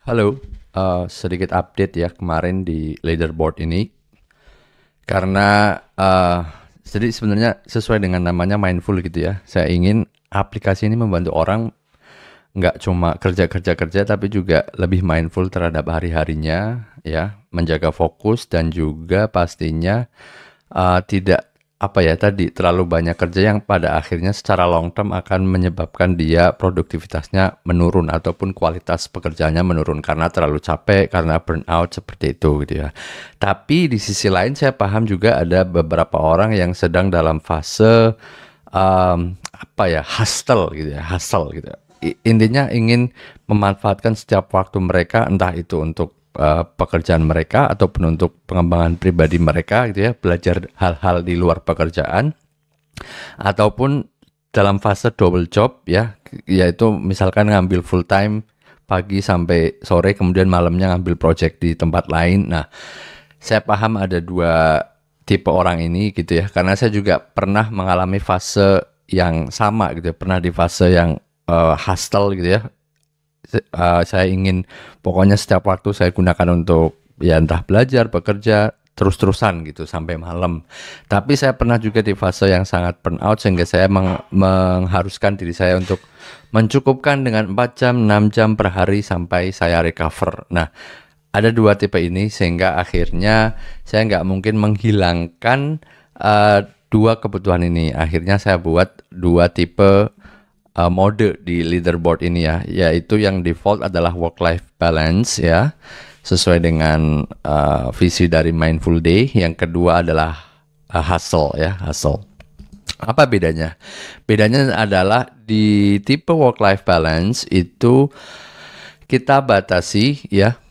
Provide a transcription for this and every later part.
Halo, sedikit update ya kemarin di leaderboard ini karena jadi sebenarnya sesuai dengan namanya mindful gitu ya. Saya ingin aplikasi ini membantu orang nggak cuma kerja tapi juga lebih mindful terhadap hari-harinya ya, menjaga fokus dan juga pastinya tidak apa ya tadi terlalu banyak kerja yang pada akhirnya secara long term akan menyebabkan dia produktivitasnya menurun ataupun kualitas pekerjaannya menurun karena terlalu capek, karena burnout seperti itu gitu ya. Tapi di sisi lain saya paham juga ada beberapa orang yang sedang dalam fase apa ya hustle gitu ya, hustle gitu. Intinya ingin memanfaatkan setiap waktu mereka entah itu untuk pekerjaan mereka ataupun untuk pengembangan pribadi mereka gitu ya, belajar hal-hal di luar pekerjaan ataupun dalam fase double job ya, yaitu misalkan ngambil full time pagi sampai sore kemudian malamnya ngambil project di tempat lain. Nah, saya paham ada dua tipe orang ini gitu ya, karena saya juga pernah mengalami fase yang sama gitu ya, pernah di fase yang hustle gitu ya. Saya ingin pokoknya setiap waktu saya gunakan untuk ya entah belajar, bekerja, terus-terusan gitu sampai malam. Tapi saya pernah juga di fase yang sangat burnout sehingga saya mengharuskan diri saya untuk mencukupkan dengan 4 jam, 6 jam per hari sampai saya recover. Nah, ada dua tipe ini sehingga akhirnya saya nggak mungkin menghilangkan dua kebutuhan ini. Akhirnya saya buat dua tipe mode di leaderboard ini ya, yaitu yang default adalah work-life balance ya, sesuai dengan visi dari Mindful Day. Yang kedua adalah hustle ya, hustle. Apa bedanya? Bedanya adalah di tipe work-life balance itu kita batasi ya.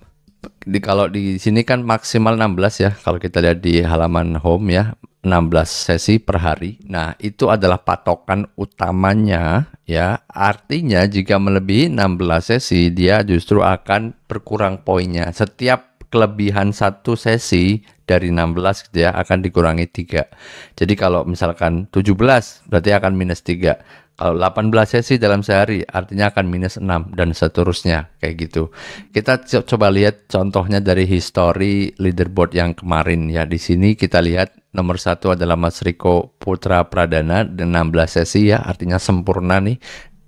Kalau di sini kan maksimal 16 ya, kalau kita lihat di halaman home ya, 16 sesi per hari. Nah, itu adalah patokan utamanya ya. Artinya jika melebihi 16 sesi, dia justru akan berkurang poinnya. Setiap kelebihan satu sesi dari 16 gitu ya, akan dikurangi 3. Jadi kalau misalkan 17, berarti akan minus 3. Kalau 18 sesi dalam sehari, artinya akan minus 6 dan seterusnya kayak gitu. Kita coba lihat contohnya dari history leaderboard yang kemarin ya. Di sini kita lihat nomor 1 adalah Mas Riko Putra Pradana dengan 16 sesi ya, artinya sempurna nih.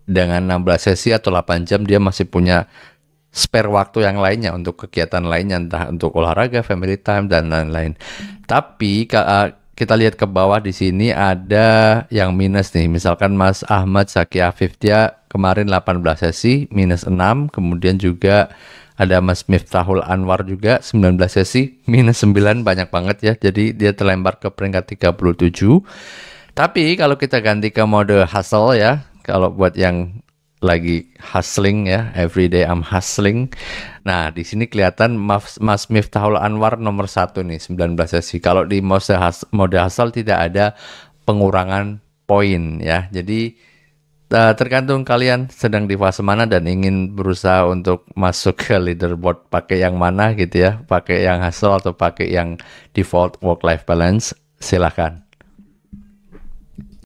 Dengan 16 sesi atau 8 jam dia masih punya spare waktu yang lainnya untuk kegiatan lainnya, entah untuk olahraga, family time dan lain-lain. Tapi kita lihat ke bawah di sini ada yang minus nih. Misalkan Mas Ahmad Zaki Afif, dia kemarin 18 sesi minus 6, kemudian juga ada Mas Miftahul Anwar juga 19 sesi minus 9, banyak banget ya. Jadi dia terlempar ke peringkat 37. Tapi kalau kita ganti ke mode hustle ya, kalau buat yang lagi hustling ya, everyday I'm hustling. Nah, di sini kelihatan Mas Miftahul Anwar nomor 1 nih, 19 sesi. Kalau di mode hustle tidak ada pengurangan poin ya. Jadi tergantung kalian sedang di fase mana dan ingin berusaha untuk masuk ke leaderboard pakai yang mana gitu ya, pakai yang hustle atau pakai yang default work life balance, silakan.